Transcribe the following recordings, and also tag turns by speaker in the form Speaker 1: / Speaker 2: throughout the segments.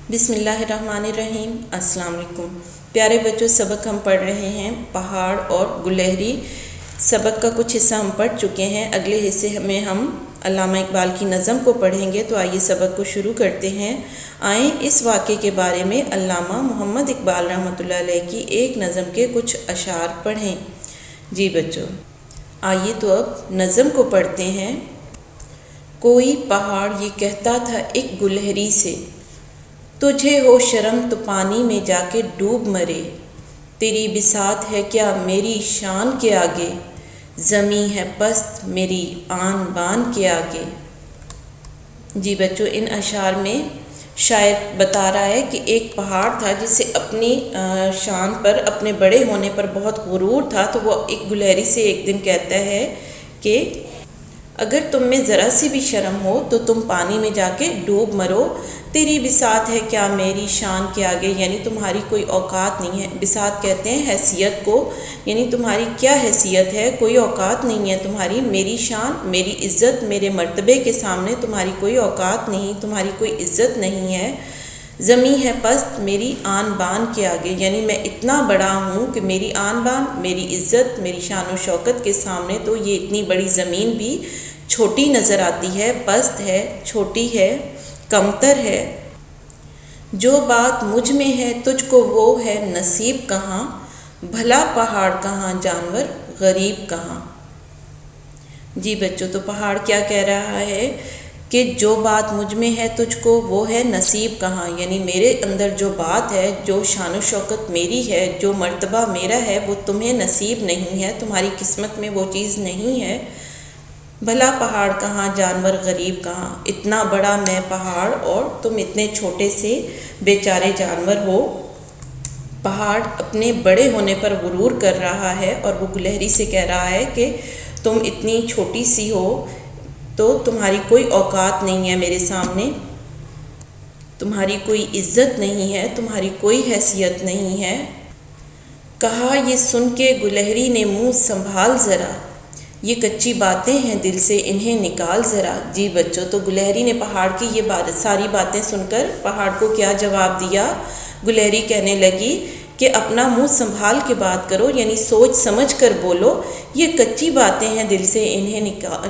Speaker 1: بسم اللہ الرحمن الرحیم۔ السلام علیکم پیارے بچوں، سبق ہم پڑھ رہے ہیں پہاڑ اور گلہری۔ سبق کا کچھ حصہ ہم پڑھ چکے ہیں، اگلے حصے میں ہم علامہ اقبال کی نظم کو پڑھیں گے۔ تو آئیے سبق کو شروع کرتے ہیں۔ آئیں اس واقعے کے بارے میں علامہ محمد اقبال رحمۃ اللہ علیہ کی ایک نظم کے کچھ اشعار پڑھیں۔ جی بچوں، آئیے تو اب نظم کو پڑھتے ہیں۔ کوئی پہاڑ یہ کہتا تھا ایک گلہری سے، تجھے ہو شرم تو پانی میں جا کے ڈوب مرے، تیری بساط ہے کیا میری شان کے آگے، زمیں ہے پست میری آن بان کے آگے۔ جی بچوں، ان اشعار میں شاعر بتا رہا ہے کہ ایک پہاڑ تھا جسے اپنی شان پر، اپنے بڑے ہونے پر بہت غرور تھا، تو وہ ایک گلہری سے ایک دن کہتا ہے کہ اگر تم میں ذرا سی بھی شرم ہو تو تم پانی میں جا کے ڈوب مرو، تیری بساط ہے کیا میری شان کے آگے، یعنی تمہاری کوئی اوقات نہیں ہے۔ بساط کہتے ہیں حیثیت کو، یعنی تمہاری کیا حیثیت ہے، کوئی اوقات نہیں ہے تمہاری، میری شان، میری عزت، میرے مرتبے کے سامنے تمہاری کوئی اوقات نہیں، تمہاری کوئی عزت نہیں ہے۔ زمیں ہے پست میری آن بان کے آگے، یعنی میں اتنا بڑا ہوں کہ میری آن بان، میری عزت، میری شان و شوکت کے سامنے تو یہ اتنی بڑی زمین بھی چھوٹی نظر آتی ہے، پست ہے، چھوٹی ہے، کمتر ہے۔ جو بات مجھ میں ہے تجھ کو وہ ہے نصیب کہاں، بھلا پہاڑ کہاں جانور غریب کہاں۔ جی بچوں، تو پہاڑ کیا کہہ رہا ہے کہ جو بات مجھ میں ہے تجھ کو وہ ہے نصیب کہاں، یعنی میرے اندر جو بات ہے، جو شان و شوکت میری ہے، جو مرتبہ میرا ہے، وہ تمہیں نصیب نہیں ہے، تمہاری قسمت میں وہ چیز نہیں ہے۔ بھلا پہاڑ کہاں جانور غریب کہاں، اتنا بڑا میں پہاڑ اور تم اتنے چھوٹے سے بیچارے جانور ہو۔ پہاڑ اپنے بڑے ہونے پر غرور کر رہا ہے اور وہ گلہری سے کہہ رہا ہے کہ تم اتنی چھوٹی سی ہو تو تمہاری کوئی اوقات نہیں ہے میرے سامنے، تمہاری کوئی عزت نہیں ہے، تمہاری کوئی حیثیت نہیں ہے۔ کہا یہ سن کے گلہری نے منہ سنبھال ذرا، یہ کچی باتیں ہیں دل سے انہیں نکال ذرا۔ جی بچوں، تو گلہری نے پہاڑ کی یہ ساری باتیں سن کر پہاڑ کو کیا جواب دیا؟ گلہری کہنے لگی کہ اپنا منہ سنبھال کے بات کرو، یعنی سوچ سمجھ کر بولو، یہ کچی باتیں ہیں دل سے انہیں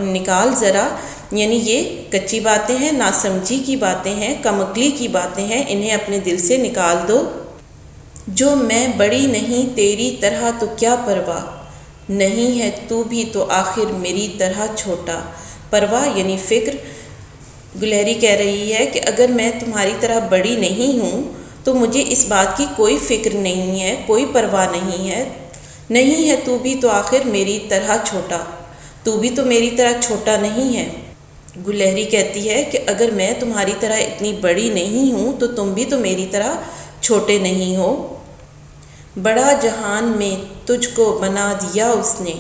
Speaker 1: نکال ذرا، یعنی یہ کچی باتیں ہیں، ناسمجھی کی باتیں ہیں، کم عقلی کی باتیں ہیں، انہیں اپنے دل سے نکال دو۔ جو میں بڑی نہیں تیری طرح تو کیا پرواہ، نہیں ہے تو بھی تو آخر میری طرح چھوٹا۔ پرواہ یعنی فکر۔ گلہری کہہ رہی ہے کہ اگر میں تمہاری طرح بڑی نہیں ہوں تو مجھے اس بات کی کوئی فکر نہیں ہے، کوئی پرواہ نہیں ہے۔ نہیں ہے تو بھی تو آخر میری طرح چھوٹا، تو بھی تو میری طرح چھوٹا نہیں ہے۔ گلہری کہتی ہے کہ اگر میں تمہاری طرح اتنی بڑی نہیں ہوں تو تم بھی تو میری طرح چھوٹے نہیں ہو۔ بڑا جہان میں تجھ کو بنا دیا اس نے،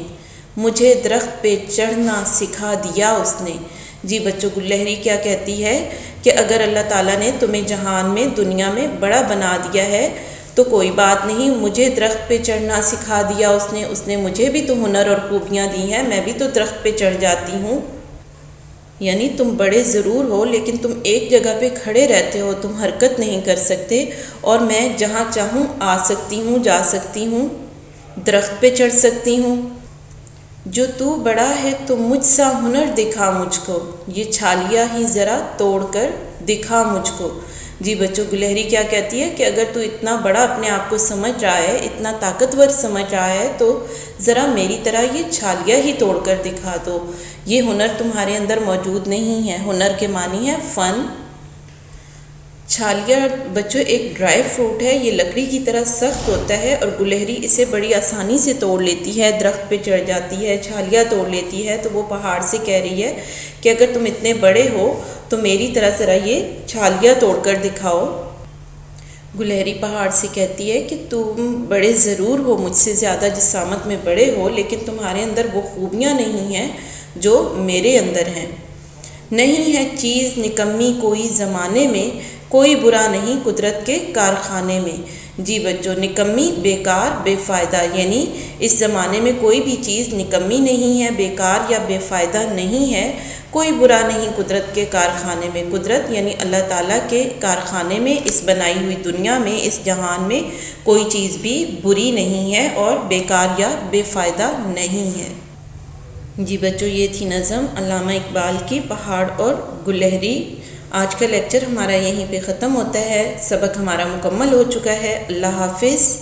Speaker 1: مجھے درخت پہ چڑھنا سکھا دیا اس نے۔ جی بچوں، گلہری کیا کہتی ہے کہ اگر اللہ تعالیٰ نے تمہیں جہان میں، دنیا میں بڑا بنا دیا ہے تو کوئی بات نہیں، مجھے درخت پہ چڑھنا سکھا دیا اس نے مجھے بھی تو ہنر اور خوبیاں دی ہیں، میں بھی تو درخت پہ چڑھ جاتی ہوں۔ یعنی تم بڑے ضرور ہو لیکن تم ایک جگہ پہ کھڑے رہتے ہو، تم حرکت نہیں کر سکتے، اور میں جہاں چاہوں آ سکتی ہوں، جا سکتی ہوں، درخت پہ چڑھ سکتی ہوں۔ جو تو بڑا ہے تو مجھ سا ہنر دکھا مجھ کو، یہ چھالیاں ہی ذرا توڑ کر دکھا مجھ کو۔ جی بچوں، گلہری کیا کہتی ہے کہ اگر تو اتنا بڑا اپنے آپ کو سمجھ رہا ہے، اتنا طاقتور سمجھ رہا ہے، تو ذرا میری طرح یہ چھالیاں ہی توڑ کر دکھا دو۔ یہ ہنر تمہارے اندر موجود نہیں ہے۔ ہنر کے معنی ہے فن۔ چھالیاں بچوں ایک ڈرائی فروٹ ہے، یہ لکڑی کی طرح سخت ہوتا ہے اور گلہری اسے بڑی آسانی سے توڑ لیتی ہے، درخت پہ چڑھ جاتی ہے، چھالیاں توڑ لیتی ہے۔ تو وہ پہاڑ سے کہہ رہی ہے کہ اگر تم اتنے بڑے ہو تو میری طرح ذرا یہ چھالیاں توڑ کر دکھاؤ۔ گلہری پہاڑ سے کہتی ہے کہ تم بڑے ضرور ہو، مجھ سے زیادہ جسامت میں بڑے ہو، لیکن تمہارے اندر وہ خوبیاں نہیں ہیں جو میرے اندر ہیں۔ نہیں ہے چیز نکمی کوئی زمانے میں، کوئی برا نہیں قدرت کے کارخانے میں۔ جی بچوں، نکمی بیکار، بے فائدہ، یعنی اس زمانے میں کوئی بھی چیز نکمی نہیں ہے، بیکار یا بے فائدہ نہیں ہے، کوئی برا نہیں قدرت کے کارخانے میں۔ قدرت یعنی اللہ تعالیٰ کے کارخانے میں، اس بنائی ہوئی دنیا میں، اس جہان میں کوئی چیز بھی بری نہیں ہے اور بیکار یا بے فائدہ نہیں ہے۔ جی بچوں، یہ تھی نظم علامہ اقبال کی پہاڑ اور گلہری۔ آج کا لیکچر ہمارا یہیں پہ ختم ہوتا ہے، سبق ہمارا مکمل ہو چکا ہے۔ اللہ حافظ۔